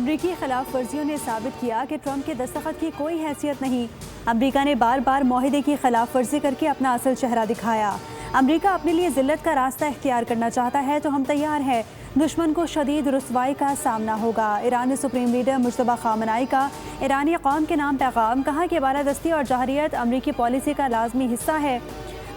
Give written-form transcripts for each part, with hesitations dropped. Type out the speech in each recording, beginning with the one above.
अमरीकी खिलाफ वर्जियों ने साबित किया कि ट्रंप के दस्तखत की कोई हैसियत नहीं। अमरीका ने बार बार मुआहदे की खिलाफ वर्जी करके अपना असल चेहरा दिखाया। अमरीका अपने लिए जिल्लत का रास्ता इख्तियार करना चाहता है तो हम तैयार हैं। दुश्मन को शदीद रुसवाई का सामना होगा। ईरानी सुप्रीम लीडर मुश्तबा खामनाई का ईरानी कौम के नाम पैगाम, कहा कि बालादस्ती और जहरियत अमरीकी पॉलिसी का लाजमी हिस्सा है।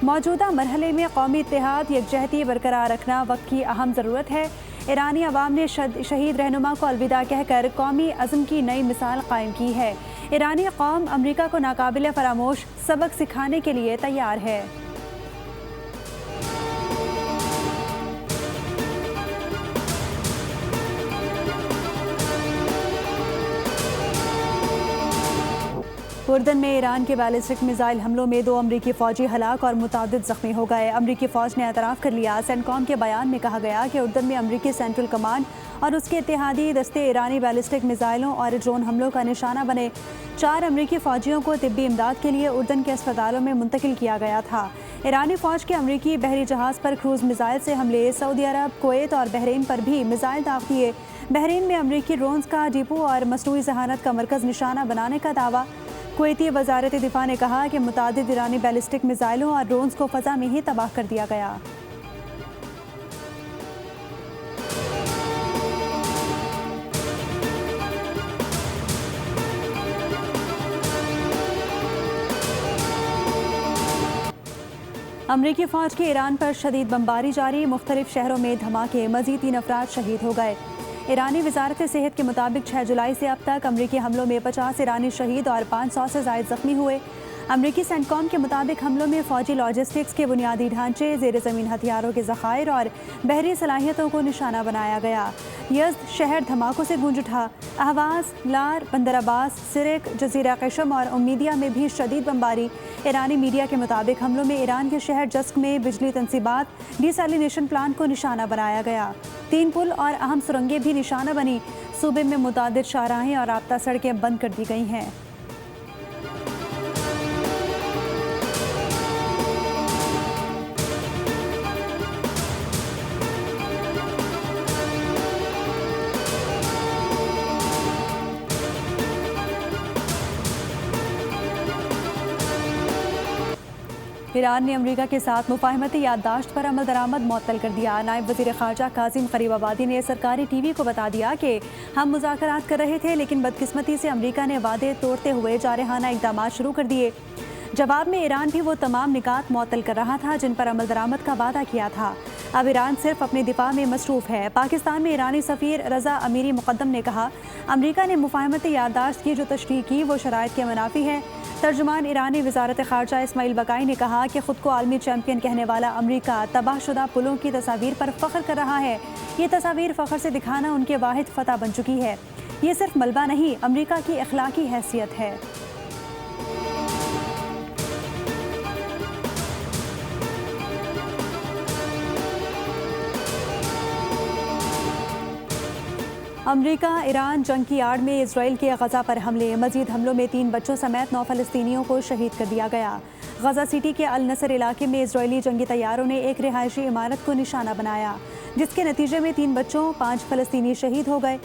मौजूदा मरहले में कौमी इत्तेहाद यकजहती बरकरार रखना वक्त की अहम ज़रूरत है। ईरानी अवाम ने शहीद रहनुमा को अलविदा कहकर कौमी अज़्म की नई मिसाल कायम की है। ईरानी कौम अमरीका को नाकाबिल फरामोश सबक सिखाने के लिए तैयार है। उर्दन में ईरान के बैलिस्टिक मिसाइल हमलों में 2 अमरीकी फ़ौजी हलाक और मुतादिद ज़ख्मी हो गए। अमरीकी फ़ौज ने एतराफ़ कर लिया। सेंटकॉम के बयान में कहा गया कि उर्दन में अमरीकी सेंट्रल कमांड और उसके इत्तेहादी दस्ते ईरानी बैलिस्टिक मिसाइलों और ड्रोन हमलों का निशाना बने। 4 अमरीकी फ़ौजियों को तिब्बी इमदाद के लिए उर्दन के अस्पतालों में मुंतकिल किया गया था। ईरानी फ़ौज के अमरीकी बहरी जहाज़ पर क्रूज़ मिसाइल से हमले सऊदी अरब, कुवैत और बहरीन पर भी मिसाइल दाग दिए। बहरीन में अमरीकी ड्रोन्स का डिपो और मसनूई जहानत का मरकज़ निशाना बनाने का दावा। कुवैती वज़ारत दिफा ने कहा कि मुतादिद ईरानी बैलिस्टिक मिसाइलों और ड्रोन्स को फ़ज़ा में ही तबाह कर दिया गया। अमरीकी फ़ौज की ईरान पर शदीद बमबारी जारी। मुख्तलिफ शहरों में धमाके, मज़ीद 3 अफराद शहीद हो गए। ईरानी वज़ारत सेहत के मुताबिक 6 जुलाई से अब तक अमरीकी हमलों में 50 ईरानी शहीद और 500 से ज़ायद ज़ख्मी हुए। अमरीकी सेंटकॉम के मुताबिक हमलों में फ़ौजी लॉजिस्टिक्स के बुनियादी ढांचे, ज़ेर ज़मीन हथियारों के ज़खायर और बहरी सलाहियतों को निशाना बनाया गया। यज़्द शहर धमाकों से गूंज उठा। अहवाज़, लार, बंदर अब्बास, सिरिक, जज़ीरा क़शम और उम्मीदिया में भी शदीद बमबारी। ईरानी मीडिया के मुताबिक हमलों में ईरान के शहर जस्क में बिजली तनसीबात, डिसैलिनेशन प्लांट को निशाना बनाया गया। 3 पुल और अहम सुरंगें भी निशाना बनी। सूबे में मुतादिद शाहराहें और राब्ता सड़कें बंद कर दी गई हैं। ईरान ने अमरीका के साथ मुफाहमती याददाश्त पर अमल दरामद मुअत्तल कर दिया। नायब वज़ीर ख़ारजा कासिम ग़रीबाबादी ने सरकारी टीवी को बता दिया कि हम मुज़ाकरात कर रहे थे, लेकिन बदकिस्मती से अमरीका ने वादे तोड़ते हुए जारहाना इक़दाम शुरू कर दिए। जवाब में ईरान भी वो तमाम निकात मुअत्तल कर रहा था जिन पर अमल दरामद का वादा किया था। अब ईरान सिर्फ अपने दिफा में मसरूफ़ है। पाकिस्तान में ईरानी सफ़ीर रज़ा अमीरी मुक़द्दम ने कहा, अमरीका ने मुफाहमती याददाश्त की जो तशरीह की वो शराइत के मुनाफी है। तर्जुमान ईरानी वज़ारत ख़ारजा इस्माइल बकाई ने कहा कि ख़ुद को आलमी चैम्पियन कहने वाला अमरीका तबाहशुदा पुलों की तस्वीर पर फ़ख्र कर रहा है। ये तस्वीर फ़ख्र से दिखाना उनके वाहिद फ़तह बन चुकी है। ये सिर्फ मलबा नहीं, अमरीका की अखलाकी हैसियत है। अमरीका ईरान जंग की आड़ में इसराइल के गज़ा पर हमले। मजीद हमलों में 3 बच्चों समेत 9 फ़लस्तीनियों को शहीद कर दिया गया। गज़ा सिटी के अल नसर इलाके में इसराइली जंगी तैयारों ने एक रिहायशी इमारत को निशाना बनाया, जिसके नतीजे में 3 बच्चों 5 फ़लस्तीनी शहीद हो गए।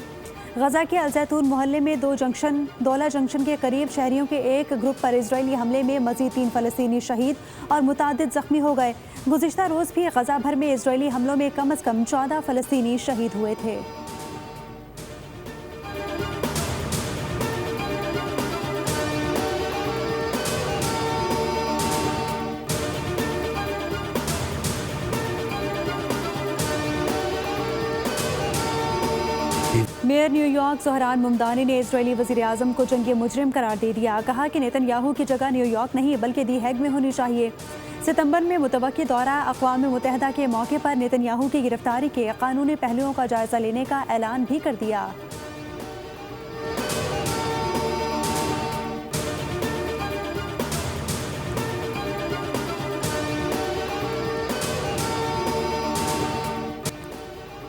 गज़ा के अल जैतून मोहल्ले में दौला जंक्शन के करीब शहरियों के एक ग्रुप पर इसराइली हमले में मजीद 3 फ़लस्तीनी शहीद और मुतादिद ज़ख्मी हो गए। गुज़िश्ता रोज़ भी गज़ा भर में इसराइली हमलों में कम अज़ कम 14 फ़लस्तीनी शहीद हुए थे। मेयर न्यूयॉर्क ज़ोहरान मुमदानी ने इजरायली वज़ीर आज़म को जंगी मुजरिम करार दे दिया। कहा कि नेतन्याहू की जगह न्यूयॉर्क नहीं बल्कि दी हैग में होनी चाहिए। सितंबर में मुतवक्की दौरा अक़वाम मुत्तहिदा के मौके पर नेतन्याहू की गिरफ्तारी के कानूनी पहलुओं का जायज़ा लेने का ऐलान भी कर दिया।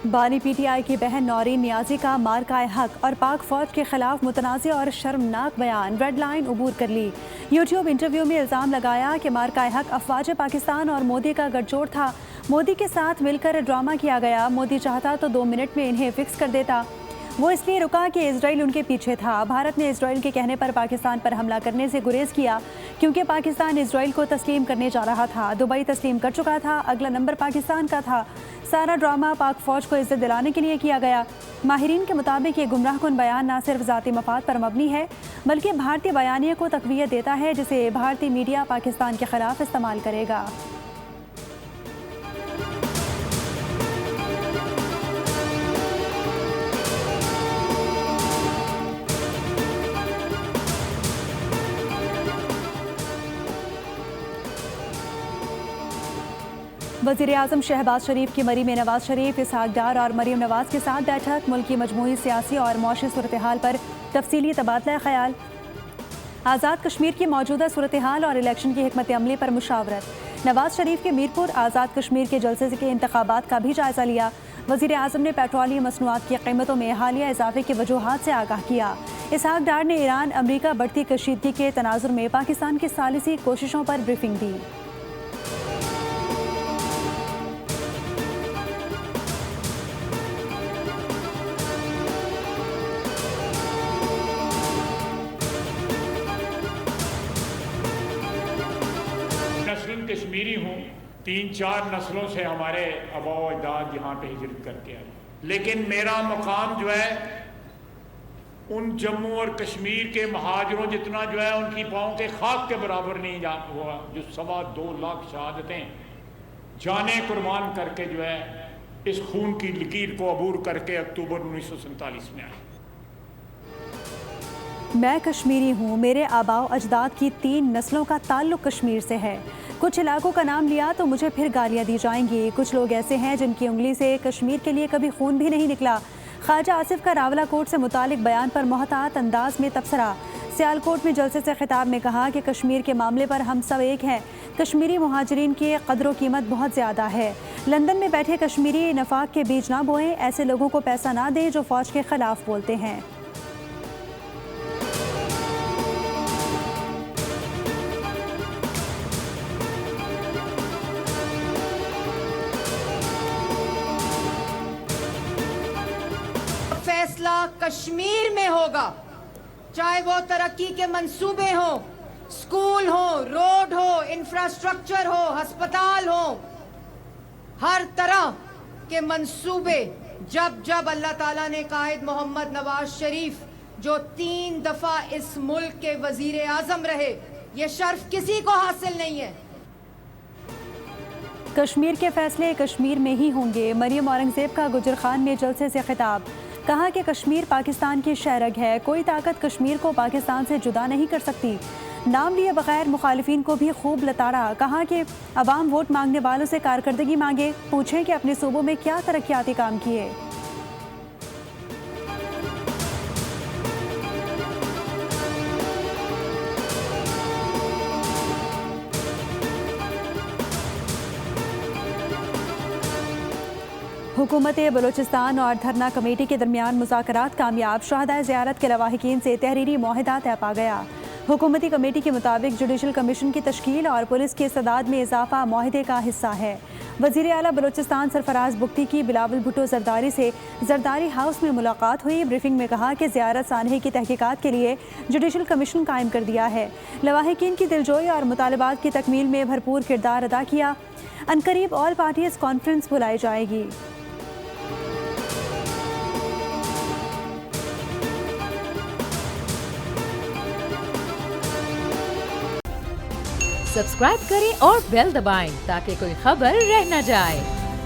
बानी पीटीआई की बहन नौरीन नियाजी का मार्का हक और पाक फौज के खिलाफ मुतनाज़ और शर्मनाक बयान रेड लाइन अबूर कर ली। यूट्यूब इंटरव्यू में इल्ज़ाम लगाया कि मार्का हक अफवाज पाकिस्तान और मोदी का गठजोड़ था। मोदी के साथ मिलकर ड्रामा किया गया। मोदी चाहता तो 2 मिनट में इन्हें फिक्स कर देता। वो इसलिए रुका कि इसराइल उनके पीछे था। भारत ने इसराइल के कहने पर पाकिस्तान पर हमला करने से गुरेज किया क्योंकि पाकिस्तान इसराइल को तस्लीम करने जा रहा था। दुबई तस्लीम कर चुका था, अगला नंबर पाकिस्तान का था। सारा ड्रामा पाक फौज को इज्जत दिलाने के लिए किया गया। माहिरीन के मुताबिक ये गुमराहकुन बयान न सिर्फ ज़ाती मफाद पर मबनी है बल्कि भारतीय बयानिए को तक़वियत देता है जिसे भारतीय मीडिया पाकिस्तान के खिलाफ इस्तेमाल करेगा। वज़ीर-ए-आज़म शहबाज शरीफ की मरी में नवाज शरीफ, इसहाक डार और मरीम नवाज के साथ बैठक। मुल्क की मजमूई सियासी और मौशी सूरत हाल पर तफसीली तबादला ख्याल। आज़ाद कश्मीर की मौजूदा सूरत हाल और इलेक्शन की हिकमत अमली पर मुशावरत। नवाज शरीफ के मीरपुर आज़ाद कश्मीर के जलसे के इंतखाबात का भी जायजा लिया। वज़ीर-ए-आज़म ने पेट्रोलियम मसनूआत की कीमतों में हालिया इजाफे की वजूहात से आगाह किया। इसहाक डार ने ईरान अमरीका बढ़ती कशीदगी के तनाजुर में पाकिस्तान की सालिसी कोशिशों पर ब्रीफिंग दी। कश्मीरी हूँ, 3-4 नस्लों से हमारे आबा व अजदाद यहाँ पे हिजरत करके आए, लेकिन मेरा मुकाम जो है उन जम्मू और कश्मीर के महाजरों जितना जो है उनकी पाँव के खाक के बराबर नहीं हुआ जो 2.25 लाख शहादतें जाने कुर्बान करके जो है इस खून की लकीर को अबूर करके अक्टूबर 1947 में आए। मैं कश्मीरी हूँ, मेरे आबाओ अजदाद की 3 नस्लों का ताल्लुक कश्मीर से है। कुछ इलाकों का नाम लिया तो मुझे फिर गालियाँ दी जाएंगी। कुछ लोग ऐसे हैं जिनकी उंगली से कश्मीर के लिए कभी खून भी नहीं निकला। ख्वाजा आसिफ का रावलाकोट से मुतालिक बयान पर मोहतात अंदाज में तबसरा। सियालकोट में जलसे से खिताब में कहा कि कश्मीर के मामले पर हम सब एक हैं। कश्मीरी मुहाजिरीन की कदर कीमत बहुत ज़्यादा है। लंदन में बैठे कश्मीरी नफाक के बीज ना बोएं, ऐसे लोगों को पैसा ना दें जो फ़ौज के खिलाफ बोलते हैं। फैसला कश्मीर में होगा, चाहे वो तरक्की के मंसूबे हो, स्कूल हो, रोड हो, इंफ्रास्ट्रक्चर हो, अस्पताल हो, हर तरह के मंसूबे जब जब अल्लाह ताला ने कायद मोहम्मद नवाज शरीफ जो 3 दफा इस मुल्क के वजीर आजम रहे, ये शर्फ किसी को हासिल नहीं है। कश्मीर के फैसले कश्मीर में ही होंगे। मरियम औरंगजेब का गुजर खान में जलसे से खिताब। कहा कि कश्मीर पाकिस्तान की शहरग है, कोई ताकत कश्मीर को पाकिस्तान से जुदा नहीं कर सकती। नाम लिए बगैर मुखालिफिन को भी खूब लताड़ा। कहा कि अवाम वोट मांगने वालों से कारकर्दगी मांगे, पूछें कि अपने सूबों में क्या तरक्याती काम किए। हुकूमत बलूचिस्तान और धरना कमेटी के दरमियान मुज़ाकरात कामयाब। शहदाए ज़ियारत के लवाहिकीन से तहरीरी मुआहदा तय पा गया। हुकूमती कमेटी के मुताबिक जुडिशल कमीशन की तश्कील और पुलिस की इस्तादाद में इजाफा मुआहदे का हिस्सा है। वज़ीर आला बलूचिस्तान सरफराज बुख्ती की बिलावल भुट्टो जरदारी से जरदारी हाउस में मुलाकात हुई। ब्रीफिंग में कहा कि ज़ियारत सानहे की तहकीकात के लिए जुडिशल कमीशन कायम कर दिया है। लवाहिकीन की दिलजोई और मुतालबात की तकमील में भरपूर किरदार अदा किया। अनकरीब ऑल पार्टीज़ कॉन्फ्रेंस बुलाई जाएगी। सब्सक्राइब करें और बेल दबाएं ताकि कोई खबर रह न जाए।